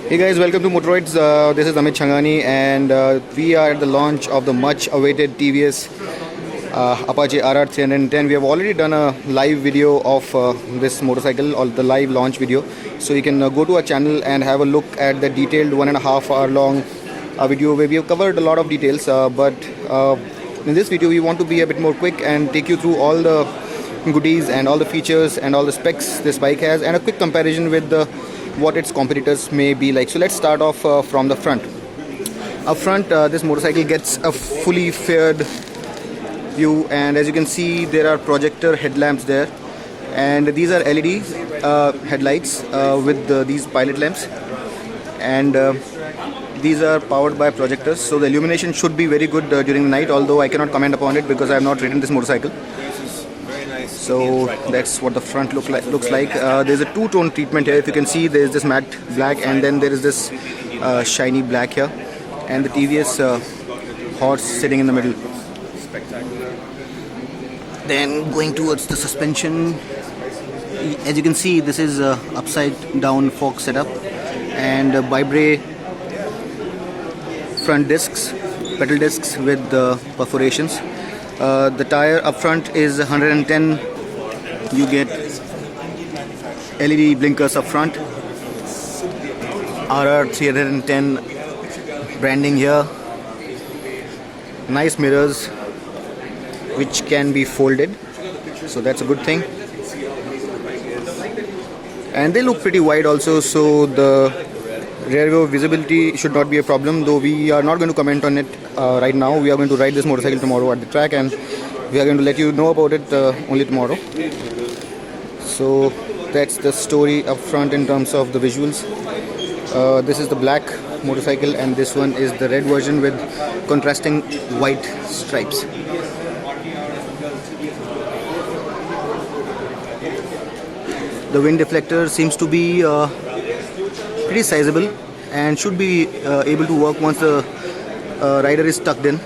Hey guys, welcome to Motoroids. This is Amit Changani, and we are at the launch of the much awaited TVS Apache RR310. We have already done a live video of this motorcycle, or the live launch video. So you can go to our channel and have a look at the detailed 1.5 hour long video where we have covered a lot of details. But in this video, we want to be a bit more quick and take you through all the goodies and all the features and all the specs this bike has, and a quick comparison with what its competitors may be like. So let's start off from the front. Up front, this motorcycle gets a fully faired view, and as you can see, there are projector headlamps there, and these are LED headlights with these pilot lamps, and these are powered by projectors, so the illumination should be very good during the night, although I cannot comment upon it because I have not ridden this motorcycle. So that's what the front looks like. There's a two-tone treatment here. If you can see, there's this matte black, and then there is this shiny black here, and the TVS horse sitting in the middle. Spectacular. Then going towards the suspension, as you can see, this is upside down fork setup, and Vibre front discs, pedal discs with perforations. The tire up front is 110. You get LED blinkers up front, RR310 branding here, nice mirrors which can be folded, so that's a good thing, and they look pretty wide also, so the rear view visibility should not be a problem, though we are not going to comment on it right now. We are going to ride this motorcycle tomorrow at the track, and we are going to let you know about it only tomorrow. So that's the story up front in terms of the visuals. This is the black motorcycle, and this one is the red version with contrasting white stripes. The wind deflector seems to be pretty sizable and should be able to work once the rider is tucked in.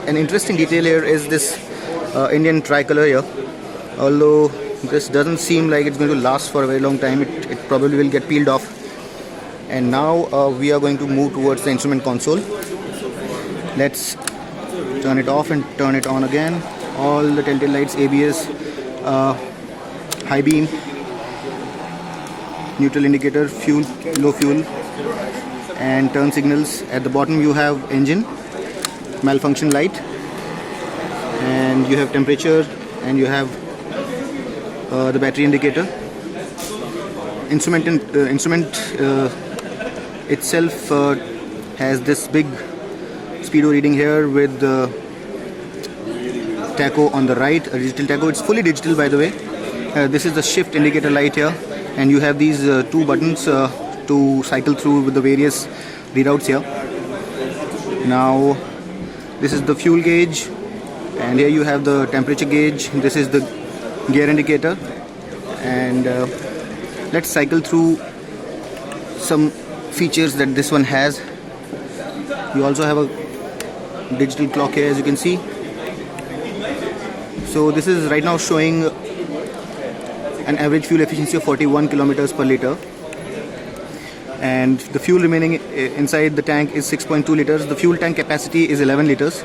An interesting detail here is this Indian tricolor here. Although this doesn't seem like it's going to last for a very long time, it probably will get peeled off. And now we are going to move towards the instrument console. Let's turn it off and turn it on again. All the telltale lights, ABS, high beam, neutral indicator, fuel, low fuel, and turn signals. At the bottom you have engine, malfunction light, and you have temperature, and you have the battery indicator. Instrument itself has this big speedo reading here with the tacho on the right, a digital tacho. It's fully digital, by the way. This is the shift indicator light here, and you have these two buttons to cycle through with the various readouts here. Now this is the fuel gauge, and here you have the temperature gauge. This is the gear indicator, and let's cycle through some features that this one has. You also have a digital clock here, as you can see. So this is right now showing an average fuel efficiency of 41 kilometers per liter, and the fuel remaining inside the tank is 6.2 liters. The fuel tank capacity is 11 liters.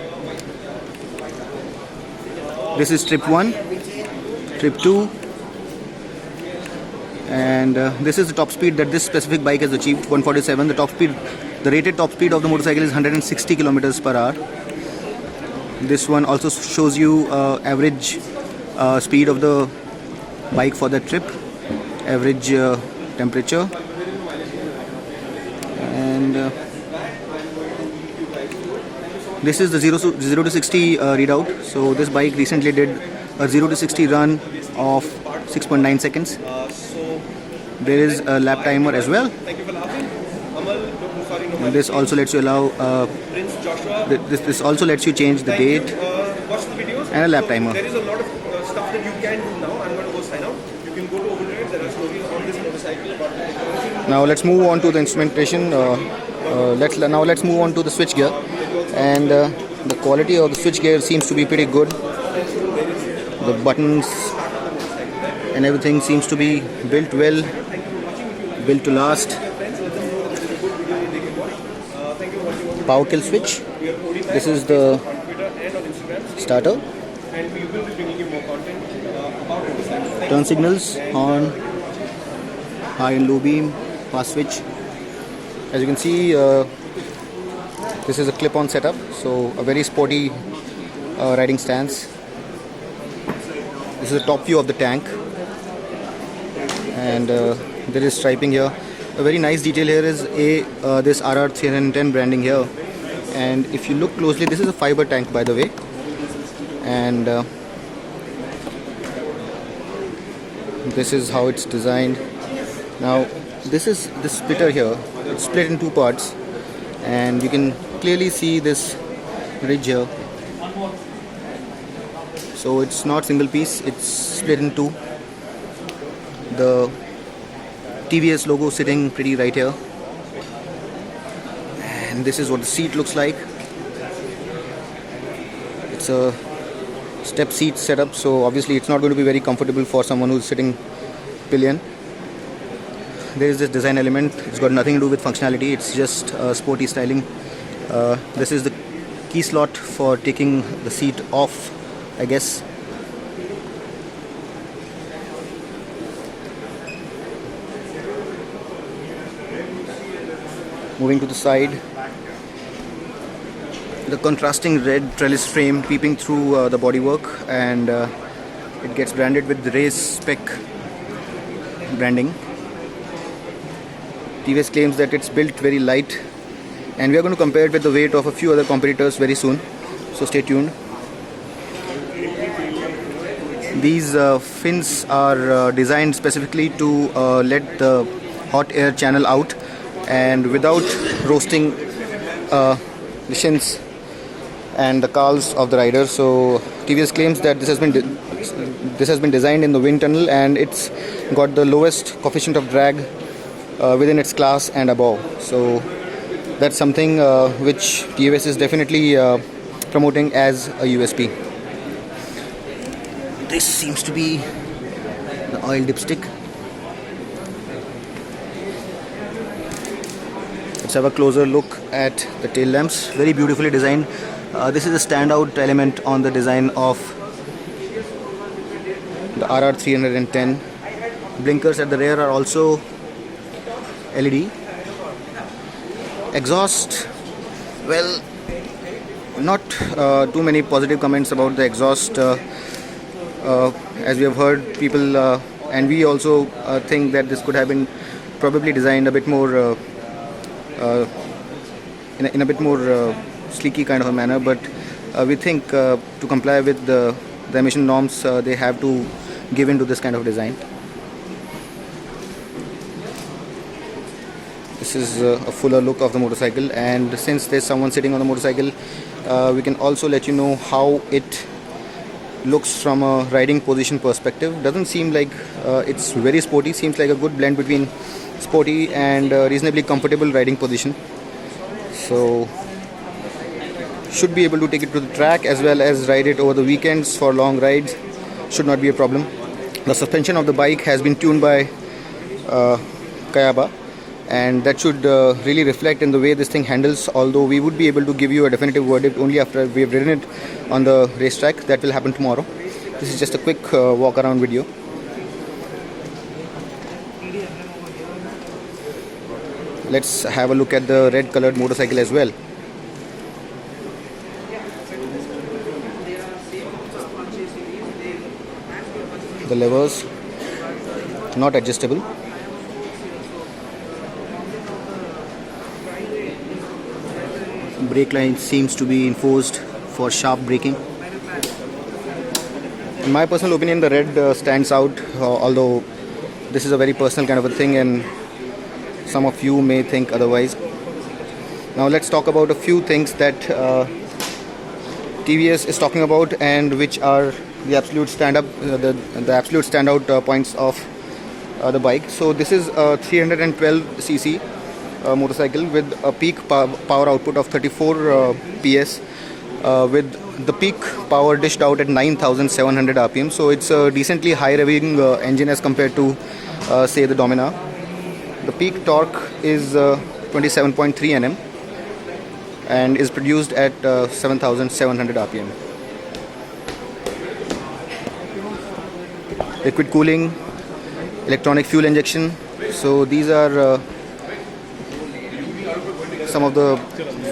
This is trip 1, trip 2, and this is the top speed that this specific bike has achieved, 147. The rated top speed of the motorcycle is 160 kilometers per hour. This one also shows you average speed of the bike for that trip, average temperature, and this is the 0 to 60 readout. So this bike recently did a 0 to 60 run of 6.9 seconds. There is a lap timer as well, and this also lets you this also lets you change the date, and a lap timer. There is a lot of stuff that you can do now. I'm going to go sign out. You can go to Overnight. There are stories on this motorcycle. Now let's move on to the instrumentation. Let's move on to the switch gear, and the quality of the switch gear seems to be pretty good. The buttons and everything seems to be built well, built to last. Thank you for watching. Power kill switch. We are coding This is the on Twitter and on Instagram. starter. And we will be bringing you more content about motorcycles. Turn signals on, high and low beam, fast switch. As you can see, this is a clip-on setup, so a very sporty riding stance. This is the top view of the tank, and there is striping here. A very nice detail here is this RR310 branding here, and if you look closely, this is a fiber tank, by the way, and this is how it's designed. Now this is the splitter here. It's split in two parts, and you can clearly see this ridge here. So it's not single piece, it's split in two. The TVS logo sitting pretty right here, and this is what the seat looks like. It's a step seat setup, so obviously it's not going to be very comfortable for someone who's sitting pillion. There is this design element. It's got nothing to do with functionality, it's just sporty styling. This is the key slot for taking the seat off, I guess. Moving to the side, the contrasting red trellis frame peeping through the bodywork, and it gets branded with the race spec branding. TVS claims that it's built very light, and we are going to compare it with the weight of a few other competitors very soon, so stay tuned. These fins are designed specifically to let the hot air channel out and without roasting the shins and the calves of the rider. So TVS claims that this has been designed in the wind tunnel, and it's got the lowest coefficient of drag within its class and above. So that's something which TVS is definitely promoting as a USP. This seems to be the oil dipstick. Let's have a closer look at the tail lamps. Very beautifully designed. This is a standout element on the design of the RR310. Blinkers at the rear are also LED. Exhaust, well, not too many positive comments about the exhaust. As we have heard, people and we also think that this could have been probably designed a bit more in a bit more sleeky kind of a manner, but we think to comply with the emission norms, they have to give in to this kind of design. This is a fuller look of the motorcycle, and since there's someone sitting on the motorcycle, we can also let you know how it looks from a riding position perspective. Doesn't seem like it's very sporty, seems like a good blend between sporty and reasonably comfortable riding position. So should be able to take it to the track as well as ride it over the weekends for long rides. Should not be a problem. The suspension of the bike has been tuned by Kayaba, and that should really reflect in the way this thing handles, although we would be able to give you a definitive verdict only after we have ridden it on the racetrack. That will happen tomorrow. This is just a quick walk around video. Let's have a look at the red colored motorcycle as well. The levers not adjustable. Brake line seems to be enforced for sharp braking. In my personal opinion, the red stands out, although this is a very personal kind of a thing and some of you may think otherwise. Now let's talk about a few things that TVS is talking about and which are the absolute standout points of the bike. So this is a 312cc motorcycle with a peak power output of 34 PS with the peak power dished out at 9,700 RPM. So it's a decently high revving engine as compared to say the Dominar. The peak torque is 27.3 Nm and is produced at 7,700 RPM. Liquid cooling, electronic fuel injection. So these are some of the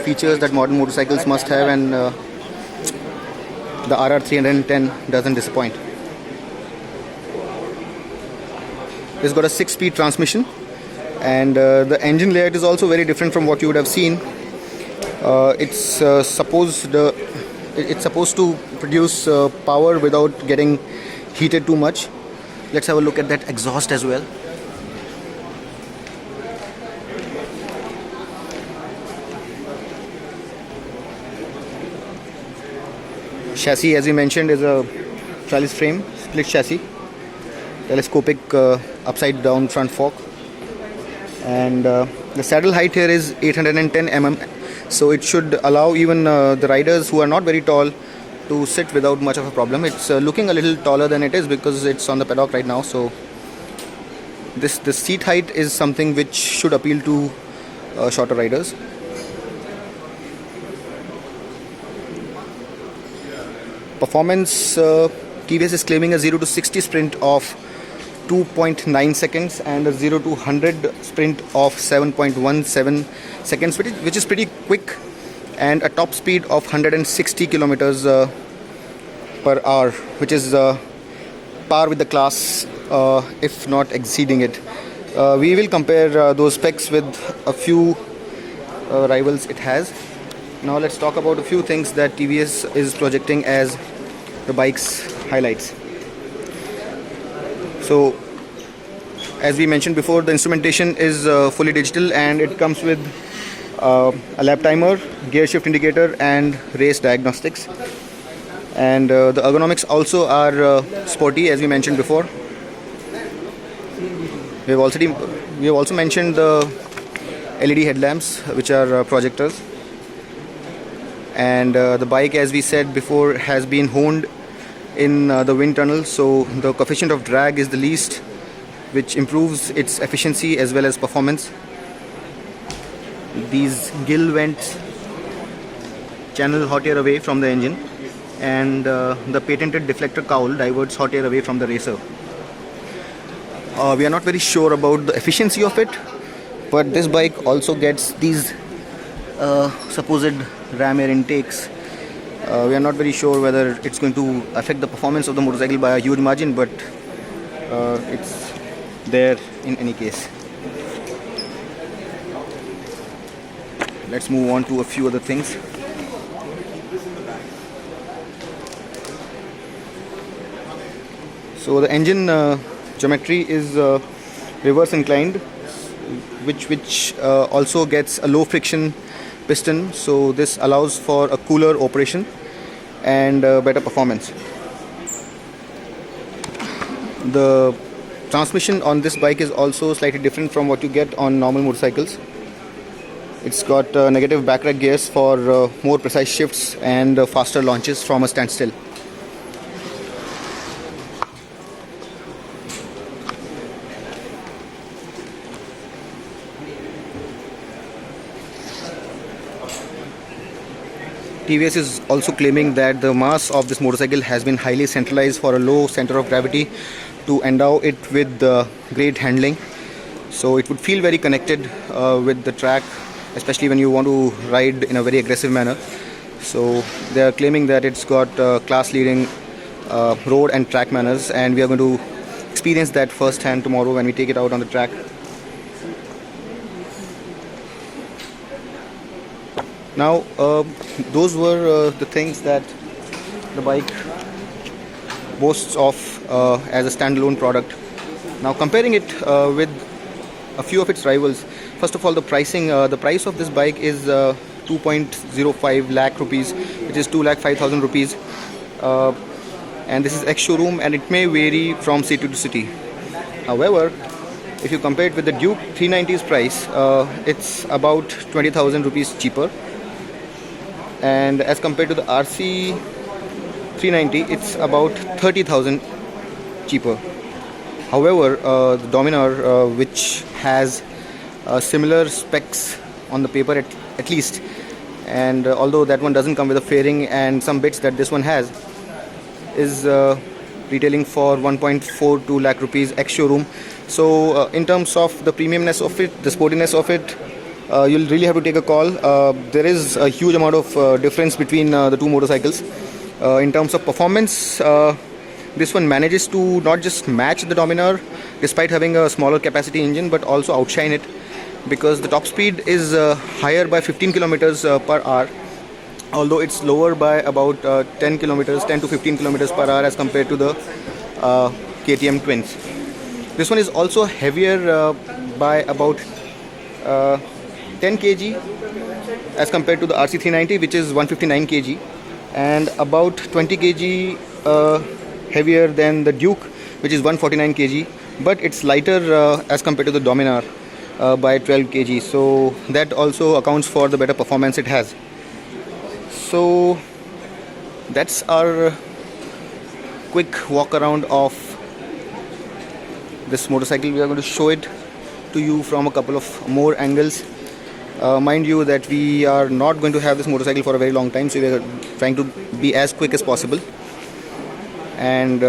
features that modern motorcycles must have, and the RR310 doesn't disappoint. It's got a 6-speed transmission, and the engine layout is also very different from what you would have seen. It's supposed to produce power without getting heated too much. Let's have a look at that exhaust as well. Chassis, as we mentioned, is a trellis frame, split chassis, telescopic upside down front fork, and the saddle height here is 810 mm, so it should allow even the riders who are not very tall to sit without much of a problem. It's looking a little taller than it is because it's on the paddock right now, so the seat height is something which should appeal to shorter riders. Performance, TVS is claiming a 0 to 60 sprint of 2.9 seconds and a 0 to 100 sprint of 7.17 seconds, which is pretty quick, and a top speed of 160 kilometers per hour, which is par with the class, if not exceeding it. We will compare those specs with a few rivals it has. Now let's talk about a few things that TVS is projecting as the bike's highlights. So, as we mentioned before, the instrumentation is fully digital, and it comes with a lap timer, gear shift indicator, and race diagnostics. And the ergonomics also are sporty, as we mentioned before. We have also mentioned the LED headlamps, which are projectors. And the bike, as we said before, has been honed in the wind tunnel, so the coefficient of drag is the least, which improves its efficiency as well as performance. These gill vents channel hot air away from the engine, and the patented deflector cowl diverts hot air away from the racer. We are not very sure about the efficiency of it, but this bike also gets these supposed ram air intakes. We are not very sure whether it's going to affect the performance of the motorcycle by a huge margin, but it's there in any case. Let's move on to a few other things. So the engine geometry is reverse inclined, which also gets a low friction piston, so this allows for a cooler operation and better performance. The transmission on this bike is also slightly different from what you get on normal motorcycles. It's got negative backrack gears for more precise shifts and faster launches from a standstill. TVS is also claiming that the mass of this motorcycle has been highly centralized for a low center of gravity to endow it with great handling. So it would feel very connected with the track, especially when you want to ride in a very aggressive manner. So they are claiming that it's got class-leading road and track manners, and we are going to experience that firsthand tomorrow when we take it out on the track. Now, those were the things that the bike boasts of as a standalone product. Now, comparing it with a few of its rivals, first of all, the pricing. The price of this bike is 2.05 lakh rupees, which is 2,05,000 rupees, and this is ex-showroom, and it may vary from city to city. However, if you compare it with the Duke 390's price, it's about 20,000 rupees cheaper. And as compared to the RC390, it's about 30,000 cheaper. However, the Dominar, which has similar specs on the paper at least. And although that one doesn't come with a fairing and some bits that this one has, is retailing for 1.42 lakh rupees ex showroom. So in terms of the premiumness of it, the sportiness of it, you'll really have to take a call. There is a huge amount of difference between the two motorcycles. In terms of performance, this one manages to not just match the Dominar despite having a smaller capacity engine, but also outshine it, because the top speed is higher by 15 kilometers per hour, although it's lower by about 10 to 15 kilometers per hour as compared to the KTM twins. This one is also heavier by about 10 kg as compared to the RC390, which is 159 kg, and about 20 kg heavier than the Duke, which is 149 kg, but it's lighter as compared to the Dominar by 12 kg. So that also accounts for the better performance it has. So that's our quick walk around of this motorcycle. We are going to show it to you from a couple of more angles. Mind you that we are not going to have this motorcycle for a very long time, so we are trying to be as quick as possible, and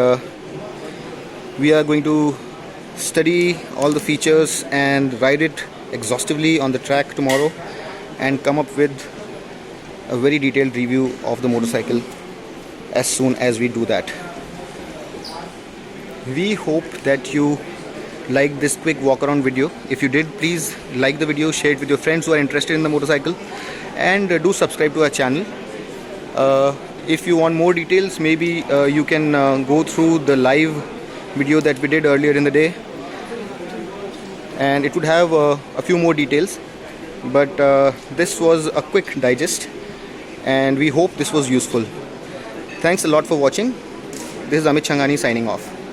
we are going to study all the features and ride it exhaustively on the track tomorrow and come up with a very detailed review of the motorcycle as soon as we do that. We hope that you like this quick walk around video. If you did, please like the video, share it with your friends who are interested in the motorcycle, and do subscribe to our channel. If you want more details, maybe you can go through the live video that we did earlier in the day, and it would have a few more details, but this was a quick digest and we hope this was useful. Thanks a lot for watching. This is Amit Changani signing off.